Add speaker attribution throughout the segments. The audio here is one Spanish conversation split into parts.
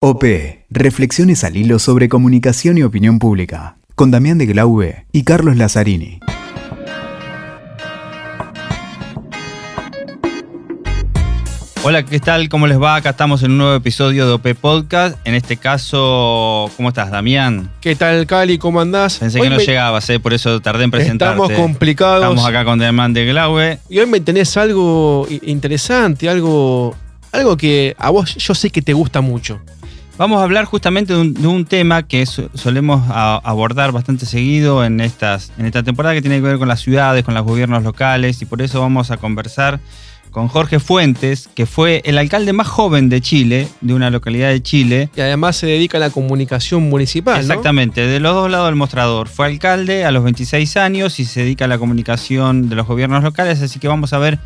Speaker 1: OP, reflexiones al hilo sobre comunicación y opinión pública, con Damián de Glaube y Carlos Lazzarini.
Speaker 2: Hola, ¿qué tal? ¿Cómo les va? Acá estamos en un nuevo episodio de OP Podcast. En este caso, ¿cómo estás, Damián?
Speaker 3: ¿Qué tal, Cali? ¿Cómo andás?
Speaker 2: Pensé que no llegabas, por eso tardé en presentarte.
Speaker 3: Estamos complicados.
Speaker 2: Estamos acá con Damián de Glaube.
Speaker 3: Y hoy me tenés algo interesante, algo que a vos yo sé que te gusta mucho.
Speaker 2: Vamos a hablar justamente de un tema que solemos abordar bastante seguido en esta temporada, que tiene que ver con las ciudades, con los gobiernos locales, y por eso vamos a conversar con Jorge Fuentes, que fue el alcalde más joven de Chile, de una localidad de Chile.
Speaker 3: Y además se dedica a la comunicación municipal,
Speaker 2: Exactamente, de los dos lados del mostrador. Fue alcalde a los 26 años y se dedica a la comunicación de los gobiernos locales, así que vamos a ver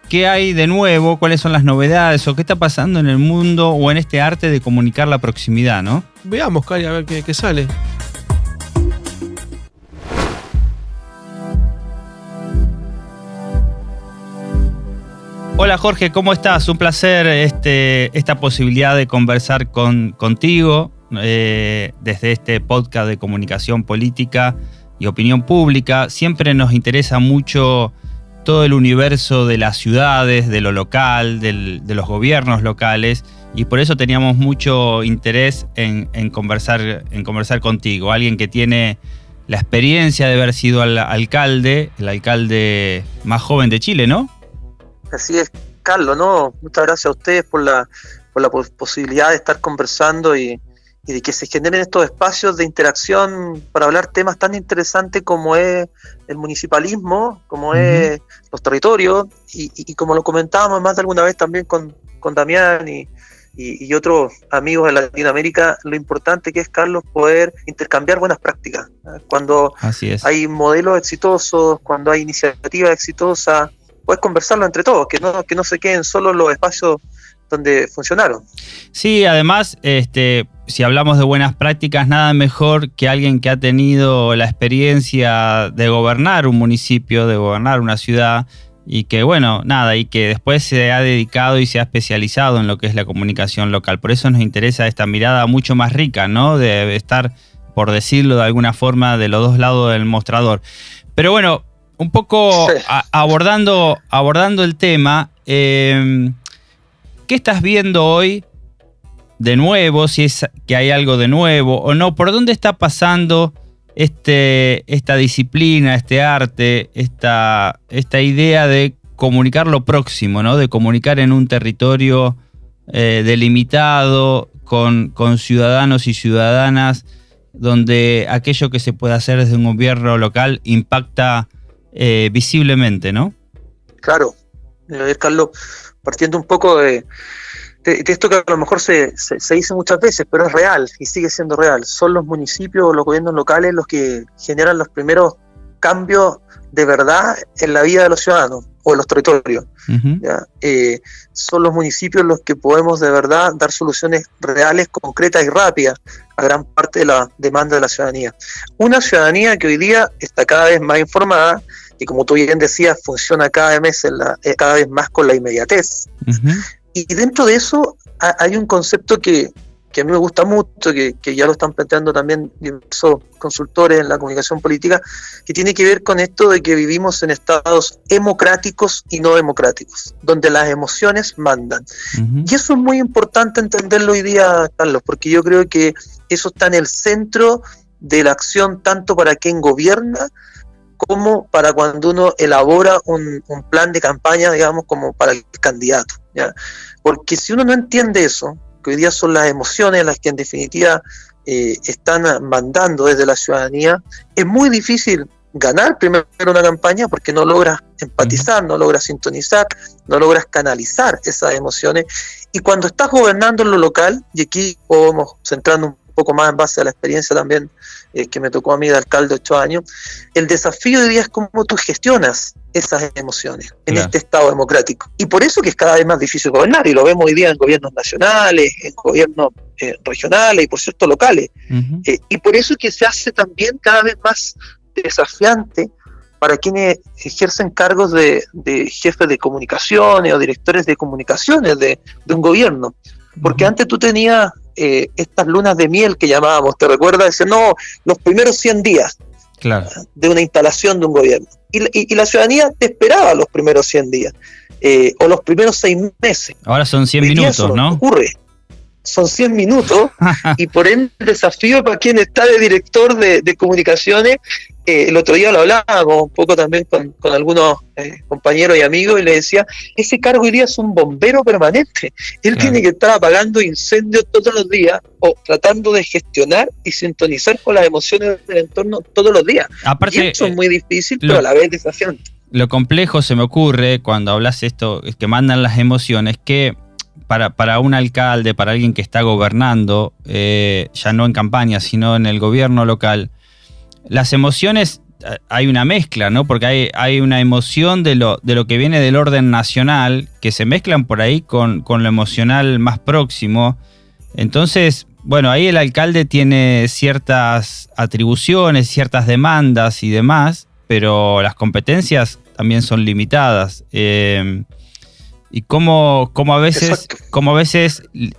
Speaker 2: qué hay de nuevo, cuáles son las novedades o qué está pasando en el mundo o en este arte de comunicar la proximidad, ¿no?
Speaker 3: Veamos, Cali, a ver qué sale.
Speaker 2: Hola Jorge, ¿cómo estás? Un placer esta posibilidad de conversar contigo desde este podcast de comunicación política y opinión pública. Siempre nos interesa mucho todo el universo de las ciudades, de lo local, de los gobiernos locales, y por eso teníamos mucho interés en conversar contigo. Alguien que tiene la experiencia de haber sido el alcalde más joven de Chile, ¿no?
Speaker 4: Así es, Carlos, ¿no? Muchas gracias a ustedes por la posibilidad de estar conversando y de que se generen estos espacios de interacción para hablar temas tan interesantes como es el municipalismo, como es los territorios, y como lo comentábamos más de alguna vez también con Damián y otros amigos de Latinoamérica, lo importante que es, Carlos, poder intercambiar buenas prácticas. Cuando hay modelos exitosos, cuando hay iniciativas exitosas, puedes conversarlo entre todos, que no se queden solo los espacios donde funcionaron.
Speaker 2: Sí, además, si hablamos de buenas prácticas, nada mejor que alguien que ha tenido la experiencia de gobernar un municipio, de gobernar una ciudad, y que y que después se ha dedicado y se ha especializado en lo que es la comunicación local. Por eso nos interesa esta mirada mucho más rica, ¿no? De estar, por decirlo de alguna forma, de los dos lados del mostrador. Pero bueno, un poco abordando el tema, ¿qué estás viendo hoy de nuevo? Si es que hay algo de nuevo o no. ¿Por dónde está pasando esta disciplina, este arte, esta idea de comunicar lo próximo, ¿no? De comunicar en un territorio delimitado con ciudadanos y ciudadanas, donde aquello que se puede hacer desde un gobierno local impacta visiblemente, ¿no? Claro.
Speaker 4: Carlos, partiendo un poco de esto que a lo mejor se dice muchas veces, pero es real y sigue siendo real. Son los municipios o los gobiernos locales los que generan los primeros cambios de verdad en la vida de los ciudadanos o en los territorios. ¿Ya? Son los municipios los que podemos de verdad dar soluciones reales, concretas y rápidas a gran parte de la demanda de la ciudadanía. Una ciudadanía que hoy día está cada vez más informada y, como tú bien decías, funciona cada vez más con la inmediatez. Y dentro de eso hay un concepto que a mí me gusta mucho, que ya lo están planteando también diversos consultores en la comunicación política, que tiene que ver con esto de que vivimos en estados democráticos y no democráticos, donde las emociones mandan. Y eso es muy importante entenderlo hoy día, Carlos, porque yo creo que eso está en el centro de la acción, tanto para quien gobierna como para cuando uno elabora un plan de campaña, digamos, como para el candidato, ¿ya? Porque si uno no entiende eso, que hoy día son las emociones las que en definitiva están mandando desde la ciudadanía, es muy difícil ganar primero una campaña porque no logras empatizar, no logras sintonizar, no logras canalizar esas emociones. Y cuando estás gobernando en lo local, y aquí podemos centrarnos un poco más en base a la experiencia también que me tocó a mí de alcalde 8 años, el desafío de hoy día es cómo tú gestionas esas emociones en este estado democrático. Y por eso que es cada vez más difícil gobernar, y lo vemos hoy día en gobiernos nacionales, en gobiernos regionales y por cierto locales. Y por eso que se hace también cada vez más desafiante para quienes ejercen cargos de jefes de comunicaciones o directores de comunicaciones de un gobierno. Porque antes tú tenías estas lunas de miel que llamábamos, ¿te recuerdas? Decían, no, los primeros 100 días
Speaker 2: Claro.
Speaker 4: de una instalación de un gobierno. Y la ciudadanía te esperaba los primeros 100 días, o los primeros 6 meses.
Speaker 2: Ahora son 100
Speaker 4: Hoy día
Speaker 2: minutos,
Speaker 4: eso
Speaker 2: ¿no?
Speaker 4: ocurre. Son 100 minutos y por ende el desafío para quien está de director de comunicaciones. El otro día lo hablábamos un poco también con algunos compañeros y amigos y le decía, ese cargo hoy día es un bombero permanente. Él
Speaker 2: Claro.
Speaker 4: tiene que estar apagando incendios todos los días o tratando de gestionar y sintonizar con las emociones del entorno todos los días.
Speaker 2: Aparte,
Speaker 4: Y eso es muy difícil,
Speaker 2: lo-
Speaker 4: pero a la vez desafiante.
Speaker 2: lo complejo se me ocurre cuando hablas esto, es que mandan las emociones, que para un alcalde, para alguien que está gobernando, ya no en campaña, sino en el gobierno local, las emociones, hay una mezcla, ¿no? Porque hay una emoción de lo que viene del orden nacional, que se mezclan por ahí con lo emocional más próximo. Entonces, bueno, ahí el alcalde tiene ciertas atribuciones, ciertas demandas y demás, pero las competencias también son limitadas. Y cómo a veces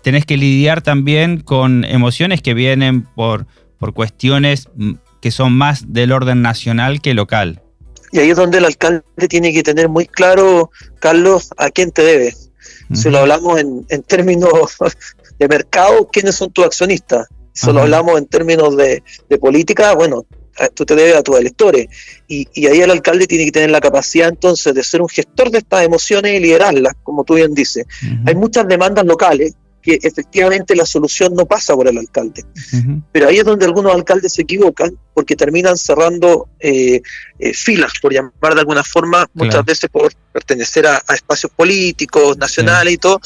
Speaker 2: tenés que lidiar también con emociones que vienen por cuestiones que son más del orden nacional que local.
Speaker 4: Y ahí es donde el alcalde tiene que tener muy claro, Carlos, a quién te debes. Si lo hablamos en términos de mercado, ¿quiénes son tus accionistas? Si lo hablamos en términos de política, bueno, tú te debes a tus electores. Y ahí el alcalde tiene que tener la capacidad entonces de ser un gestor de estas emociones y liderarlas, como tú bien dices. Hay muchas demandas locales que efectivamente la solución no pasa por el alcalde. Pero ahí es donde algunos alcaldes se equivocan porque terminan cerrando filas, por llamar de alguna forma, muchas veces por pertenecer a espacios políticos, nacionales y todo,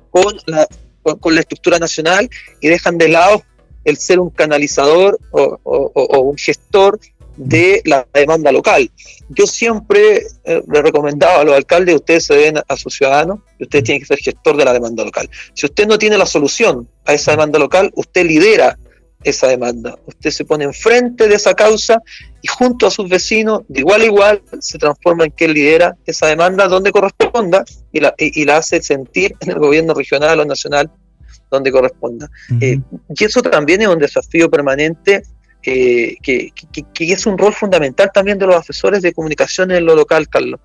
Speaker 4: con la estructura nacional, y dejan de lado el ser un canalizador o un gestor de la demanda local. Yo siempre le recomendaba a los alcaldes, ustedes se deben a sus ciudadanos y ustedes tienen que ser gestor de la demanda local. Si usted no tiene la solución a esa demanda local, usted lidera esa demanda, usted se pone enfrente de esa causa y junto a sus vecinos, de igual a igual, se transforma en quien lidera esa demanda donde corresponda y la hace sentir en el gobierno regional o nacional donde corresponda. Y eso también es un desafío permanente, que es un rol fundamental también de los asesores de comunicación en lo local, Carlos.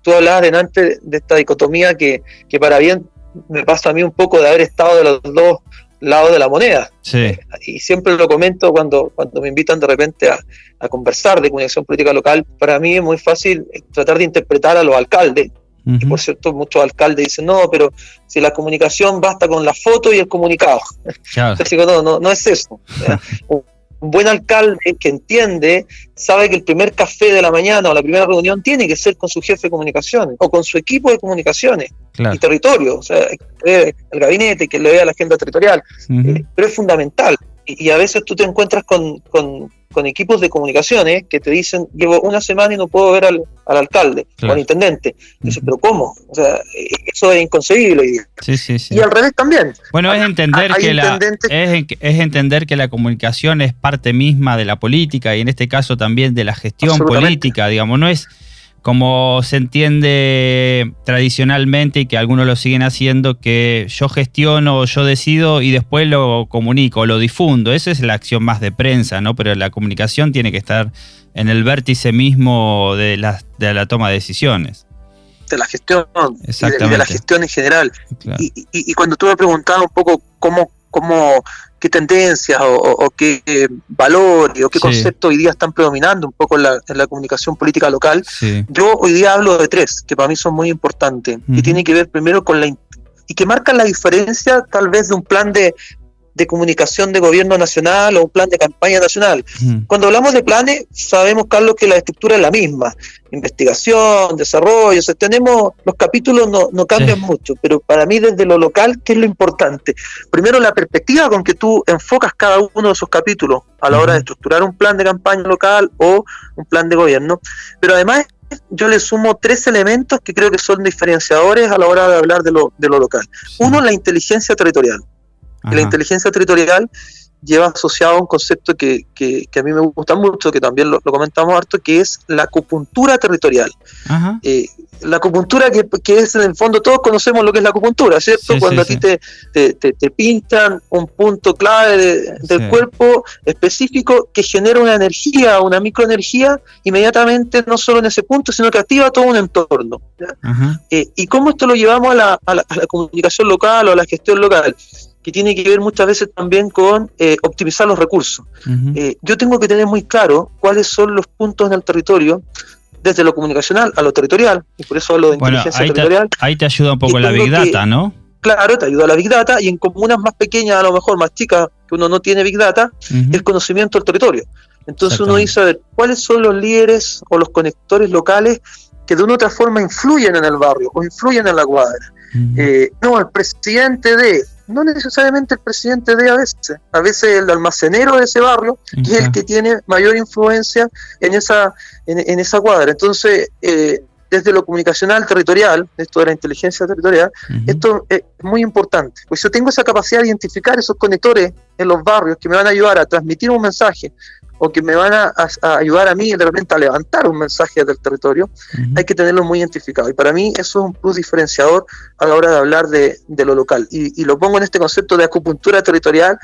Speaker 4: Tú hablabas delante de esta dicotomía que para bien me pasa a mí un poco de haber estado de los dos lados de la moneda.
Speaker 2: Sí.
Speaker 4: Y siempre lo comento cuando me invitan de repente a conversar de comunicación política local. Para mí es muy fácil tratar de interpretar a los alcaldes. Y por cierto, muchos alcaldes dicen, no, pero si la comunicación basta con la foto y el comunicado.
Speaker 2: Claro.
Speaker 4: Entonces digo, no es eso. Un buen alcalde que entiende, sabe que el primer café de la mañana o la primera reunión tiene que ser con su jefe de comunicaciones o con su equipo de comunicaciones y territorio, o sea, el gabinete, que le vea la agenda territorial, pero es fundamental. Y a veces tú te encuentras con equipos de comunicaciones que te dicen, llevo una semana y no puedo ver al alcalde o al intendente. Dices, ¿pero cómo? O sea, eso es inconcebible hoy día.
Speaker 2: Sí.
Speaker 4: Y al revés también.
Speaker 2: Bueno, es entender es entender que la comunicación es parte misma de la política y en este caso también de la gestión política, digamos, no es como se entiende tradicionalmente y que algunos lo siguen haciendo, que yo gestiono, yo decido y después lo comunico, lo difundo. Esa es la acción más de prensa, ¿no? Pero la comunicación tiene que estar en el vértice mismo de la toma de decisiones.
Speaker 4: De la gestión y de la gestión en general.
Speaker 2: Claro.
Speaker 4: Y cuando tú me preguntabas un poco qué tendencias o qué valores o qué conceptos hoy día están predominando un poco en la comunicación política local, yo hoy día hablo de tres que para mí son muy importantes, que tienen que ver primero con y que marcan la diferencia tal vez de un plan de comunicación de gobierno nacional o un plan de campaña nacional. Cuando hablamos de planes, sabemos, Carlos, que la estructura es la misma. Investigación, desarrollo, o sea, los capítulos no cambian mucho, pero para mí desde lo local, ¿qué es lo importante? Primero, la perspectiva con que tú enfocas cada uno de esos capítulos a la hora de estructurar un plan de campaña local o un plan de gobierno, pero además yo le sumo 3 elementos que creo que son diferenciadores a la hora de hablar de lo local. Uno, la inteligencia territorial. La inteligencia territorial lleva asociado un concepto que a mí me gusta mucho, que también lo comentamos harto, que es la acupuntura territorial.
Speaker 2: Ajá.
Speaker 4: La acupuntura que es, en el fondo, todos conocemos lo que es la acupuntura, ¿cierto?
Speaker 2: Sí,
Speaker 4: Cuando
Speaker 2: sí,
Speaker 4: a ti te pintan un punto clave del cuerpo específico que genera una energía, una microenergía, inmediatamente, no solo en ese punto, sino que activa todo un entorno, ¿ya? Y cómo esto lo llevamos a la comunicación local o a la gestión local, que tiene que ver muchas veces también con optimizar los recursos. Yo tengo que tener muy claro cuáles son los puntos en el territorio, desde lo comunicacional a lo territorial, y por eso hablo de inteligencia territorial.
Speaker 2: Ahí te ayuda un poco la Big Data, ¿no?
Speaker 4: Claro, te ayuda la Big Data, y en comunas más pequeñas, a lo mejor más chicas, que uno no tiene Big Data, el conocimiento del territorio. Entonces uno dice, a ver, ¿cuáles son los líderes o los conectores locales que de una u otra forma influyen en el barrio o influyen en la cuadra? No, el presidente no necesariamente el presidente a veces el almacenero de ese barrio, que es el que tiene mayor influencia en esa cuadra. Entonces, desde lo comunicacional territorial, esto de la inteligencia territorial, esto es muy importante, pues yo tengo esa capacidad de identificar esos conectores en los barrios que me van a ayudar a transmitir un mensaje, o que me van a ayudar a mí de repente a levantar un mensaje del territorio. Hay que tenerlo muy identificado, y para mí eso es un plus diferenciador a la hora de hablar de lo local, y lo pongo en este concepto de acupuntura territorial,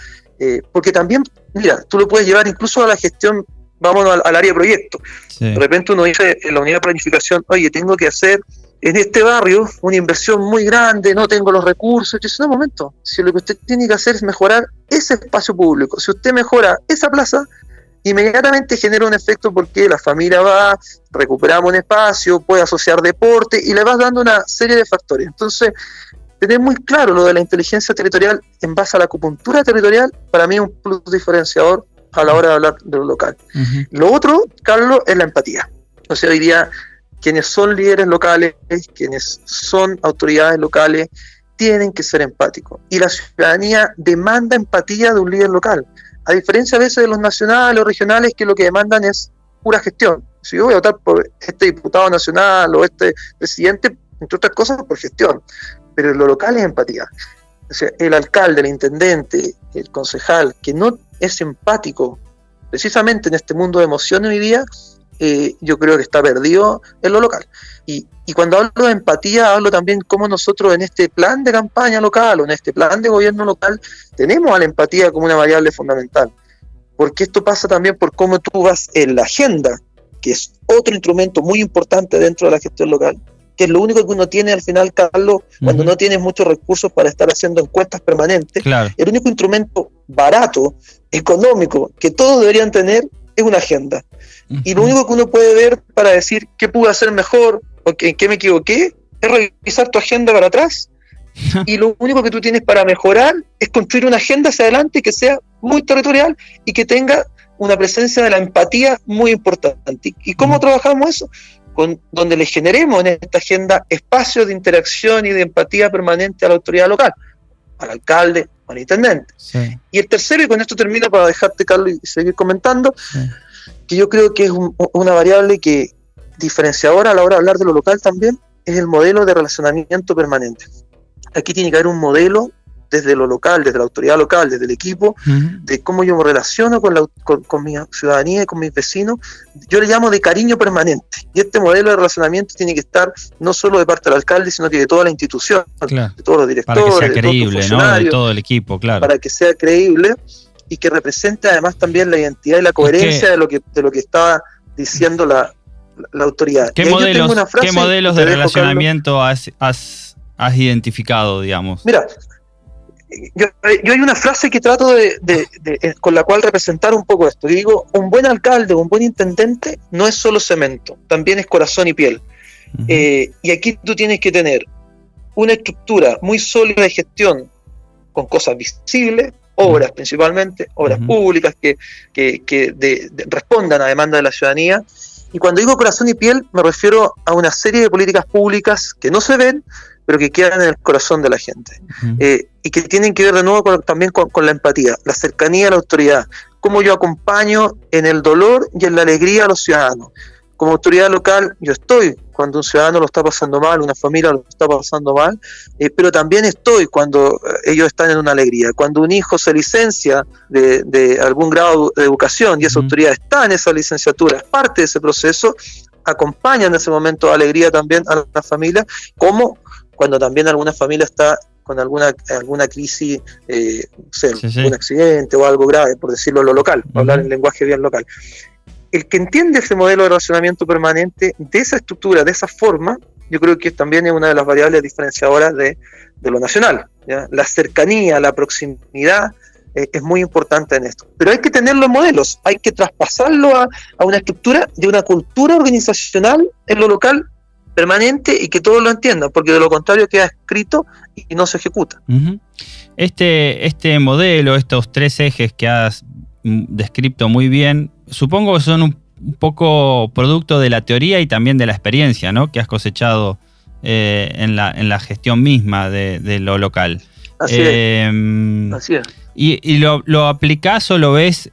Speaker 4: porque también, mira, tú lo puedes llevar incluso a la gestión, vámonos al área de proyecto. De repente uno dice en la unidad de planificación, oye, tengo que hacer en este barrio una inversión muy grande, no tengo los recursos. Yo digo, no, un momento, si lo que usted tiene que hacer es mejorar ese espacio público, si usted mejora esa plaza, inmediatamente genera un efecto, porque la familia va, recuperamos un espacio, puede asociar deporte y le vas dando una serie de factores. Entonces, tener muy claro lo de la inteligencia territorial en base a la acupuntura territorial, para mí es un plus diferenciador a la hora de hablar de lo local. Lo otro, Carlos, es la empatía. O sea, hoy día, quienes son líderes locales, quienes son autoridades locales, tienen que ser empáticos. Y la ciudadanía demanda empatía de un líder local. A diferencia a veces de los nacionales o regionales, que lo que demandan es pura gestión. Si yo voy a votar por este diputado nacional o este presidente, entre otras cosas, por gestión. Pero lo local es empatía. O sea, el alcalde, el intendente, el concejal, que no es empático, precisamente en este mundo de emociones hoy día, yo creo que está perdido en lo local. Y cuando hablo de empatía, hablo también cómo nosotros en este plan de campaña local o en este plan de gobierno local tenemos a la empatía como una variable fundamental. Porque esto pasa también por cómo tú vas en la agenda, que es otro instrumento muy importante dentro de la gestión local, que es lo único que uno tiene al final, Carlos, cuando no tienes muchos recursos para estar haciendo encuestas permanentes. Claro. El único instrumento barato, económico, que todos deberían tener es una agenda. Y lo único que uno puede ver para decir qué pude hacer mejor o en qué me equivoqué es revisar tu agenda para atrás. Y lo único que tú tienes para mejorar es construir una agenda hacia adelante que sea muy territorial y que tenga una presencia de la empatía muy importante. ¿Y cómo trabajamos eso? Donde le generemos en esta agenda espacios de interacción y de empatía permanente a la autoridad local, al alcalde, al intendente. Sí. Y el tercero, y con esto termino para dejarte, Carlos, y seguir comentando, que yo creo que es una variable que diferenciadora a la hora de hablar de lo local también, es el modelo de relacionamiento permanente. Aquí tiene que haber un modelo desde lo local, desde la autoridad local, desde el equipo, de cómo yo me relaciono con mi ciudadanía y con mis vecinos. Yo le llamo de cariño permanente. Y este modelo de relacionamiento tiene que estar no solo de parte del alcalde, sino que de toda la institución, claro, de todos los directores,
Speaker 2: para que sea creíble, ¿no? De todo el equipo, claro.
Speaker 4: Para que sea creíble y que represente además también la identidad y la coherencia de lo que estaba diciendo la autoridad.
Speaker 2: ¿Qué modelos de relacionamiento has identificado, digamos?
Speaker 4: Mira, yo hay una frase que trato con la cual representar un poco esto. Yo digo, un buen alcalde, un buen intendente no es solo cemento, también es corazón y piel. Y aquí tú tienes que tener una estructura muy sólida de gestión, con cosas visibles, obras principalmente, obras públicas que respondan a demanda de la ciudadanía. Y cuando digo corazón y piel, me refiero a una serie de políticas públicas que no se ven, pero que quedan en el corazón de la gente. Y que tienen que ver de nuevo también con la empatía, la cercanía a la autoridad, cómo yo acompaño en el dolor y en la alegría a los ciudadanos, como autoridad local yo estoy cuando un ciudadano lo está pasando mal, una familia lo está pasando mal, pero también estoy cuando ellos están en una alegría. Cuando un hijo se licencia de algún grado de educación y esa autoridad está en esa licenciatura, es parte de ese proceso, acompaña en ese momento de alegría también a la familia, como cuando también alguna familia está con alguna crisis, un accidente o algo grave, por decirlo en lo local, hablar en lenguaje bien local. El que entiende ese modelo de relacionamiento permanente, de esa estructura, de esa forma, yo creo que también es una de las variables diferenciadoras de lo nacional, ¿ya? La cercanía, la proximidad es muy importante en esto. Pero hay que tener los modelos, hay que traspasarlo a una estructura de una cultura organizacional en lo local permanente y que todos lo entiendan, porque de lo contrario queda escrito y no se ejecuta.
Speaker 2: Este modelo, estos 3 ejes que has descrito muy bien, supongo que son un poco producto de la teoría y también de la experiencia, ¿no?, que has cosechado en la gestión misma de lo local.
Speaker 4: Así es. Así es.
Speaker 2: ¿Y lo aplicás o lo ves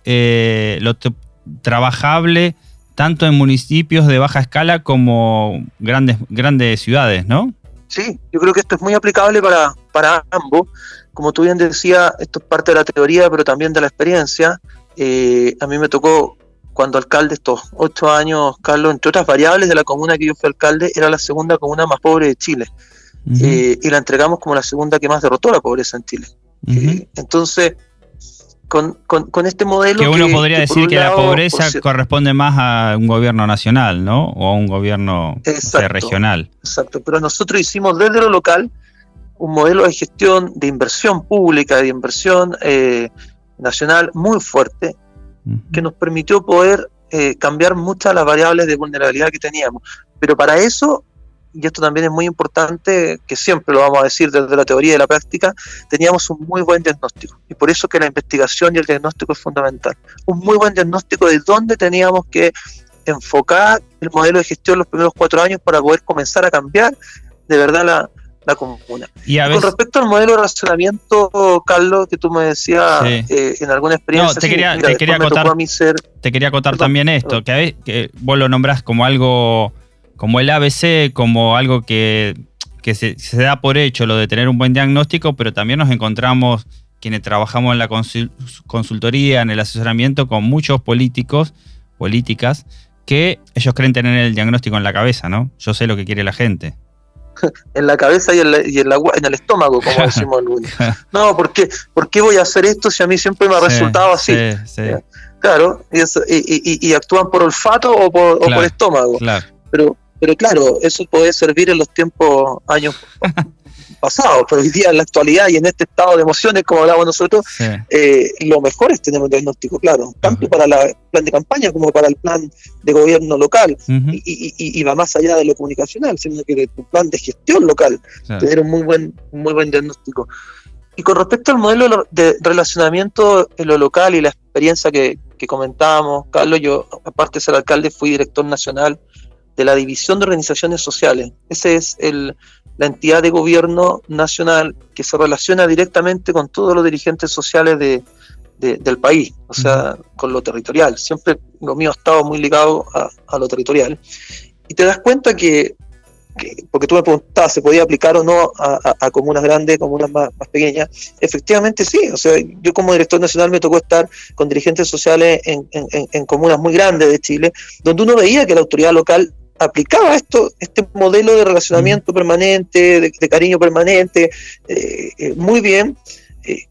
Speaker 2: trabajable tanto en municipios de baja escala como grandes ciudades, ¿no?
Speaker 4: Sí, yo creo que esto es muy aplicable para ambos. Como tú bien decías, esto es parte de la teoría, pero también de la experiencia. A mí me tocó, cuando alcalde, estos 8 años, Carlos, entre otras variables de la comuna que yo fui alcalde, era la segunda comuna más pobre de Chile. Y la entregamos como la segunda que más derrotó la pobreza en Chile. Entonces, con este modelo... Que
Speaker 2: uno podría decir que la pobreza corresponde más a un gobierno nacional, ¿no? O a un gobierno regional.
Speaker 4: Exacto, pero nosotros hicimos desde lo local un modelo de gestión de inversión pública, de inversión nacional muy fuerte, que nos permitió poder cambiar muchas de las variables de vulnerabilidad que teníamos. Pero para eso, y esto también es muy importante, que siempre lo vamos a decir desde la teoría y la práctica, teníamos un muy buen diagnóstico. Y por eso que la investigación y el diagnóstico es fundamental. Un muy buen diagnóstico de dónde teníamos que enfocar el modelo de gestión los primeros 4 años para poder comenzar a cambiar de verdad la comuna. Y con respecto al modelo de racionamiento, Carlos, que tú me decías en alguna experiencia...
Speaker 2: No, te quería acotar también esto, que vos lo nombrás como algo... como el ABC, como algo que se da por hecho, lo de tener un buen diagnóstico, pero también nos encontramos, quienes trabajamos en la consultoría, en el asesoramiento, con muchos políticas, que ellos creen tener el diagnóstico en la cabeza, ¿no? Yo sé lo que quiere la gente.
Speaker 4: En la cabeza y en el estómago, como decimos algunos. No, ¿por qué voy a hacer esto si a mí siempre me ha resultado así? Sí. Claro, y actúan por olfato o por estómago. Claro. Pero claro, eso puede servir en los años pasados, pero hoy día en la actualidad y en este estado de emociones, como hablamos nosotros, lo mejor es tener un diagnóstico claro, tanto para el plan de campaña como para el plan de gobierno local, y va más allá de lo comunicacional, sino que de tu plan de gestión local, tener un muy buen diagnóstico. Y con respecto al modelo de relacionamiento en lo local y la experiencia que comentábamos, Carlos, yo, aparte de ser alcalde, fui director nacional de la División de Organizaciones Sociales. Esa es la entidad de gobierno nacional que se relaciona directamente con todos los dirigentes sociales del país, o sea, con lo territorial. Siempre lo mío ha estado muy ligado a lo territorial. Y te das cuenta que porque tú me preguntabas, ¿se podía aplicar o no a comunas grandes, comunas más pequeñas? Efectivamente sí, o sea, yo como director nacional me tocó estar con dirigentes sociales en comunas muy grandes de Chile, donde uno veía que la autoridad local aplicaba este modelo de relacionamiento permanente, de cariño permanente, muy bien,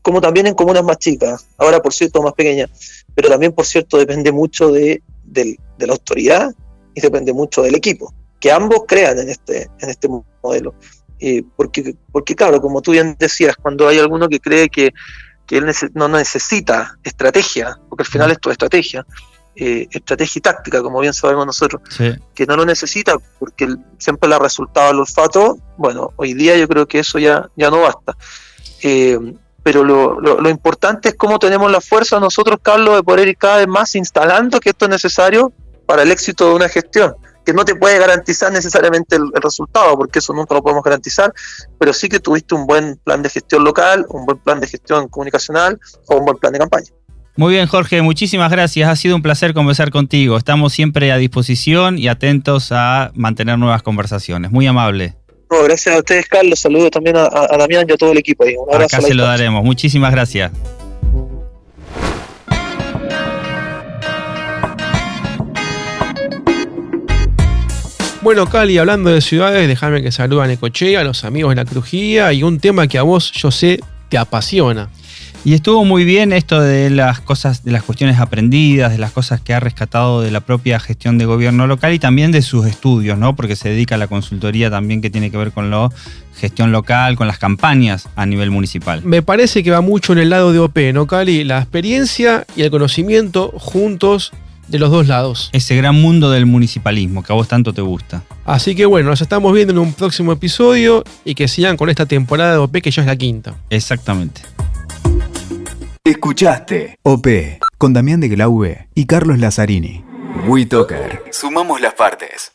Speaker 4: como también en comunas más chicas, ahora por cierto más pequeñas, pero también por cierto depende mucho de la autoridad y depende mucho del equipo, que ambos crean en este modelo, porque claro, como tú bien decías, cuando hay alguno que cree que él no necesita estrategia, porque al final esto es estrategia y táctica, como bien sabemos nosotros, que no lo necesita porque siempre le ha resultado el olfato. Bueno, hoy día yo creo que eso ya no basta, pero lo importante es cómo tenemos la fuerza nosotros, Carlos, de poder ir cada vez más instalando que esto es necesario para el éxito de una gestión, que no te puede garantizar necesariamente el resultado, porque eso nunca lo podemos garantizar, pero sí que tuviste un buen plan de gestión local, un buen plan de gestión comunicacional o un buen plan de campaña.
Speaker 2: Muy bien, Jorge, muchísimas gracias. Ha sido un placer conversar contigo. Estamos siempre a disposición y atentos a mantener nuevas conversaciones. Muy amable.
Speaker 4: No, gracias a ustedes, Carlos. Saludos también a Damián y a todo el equipo ahí. Un abrazo.
Speaker 2: Acá se lo daremos. Muchísimas gracias.
Speaker 3: Bueno, Cali, hablando de ciudades, déjame que salude a Necochea, a los amigos de la Crujía y un tema que a vos, yo sé, te apasiona.
Speaker 2: Y estuvo muy bien esto de las cosas, de las cuestiones aprendidas, de las cosas que ha rescatado de la propia gestión de gobierno local y también de sus estudios, ¿no? Porque se dedica a la consultoría también que tiene que ver con la gestión local, con las campañas a nivel municipal.
Speaker 3: Me parece que va mucho en el lado de OP, ¿no, Cali? La experiencia y el conocimiento juntos de los dos lados.
Speaker 2: Ese gran mundo del municipalismo que a vos tanto te gusta.
Speaker 3: Así que bueno, nos estamos viendo en un próximo episodio y que sigan con esta temporada de OP que ya es la 5ª.
Speaker 2: Exactamente.
Speaker 1: Escuchaste OP con Damián de Glaube y Carlos Lazzarini. WeToker. Sumamos las partes.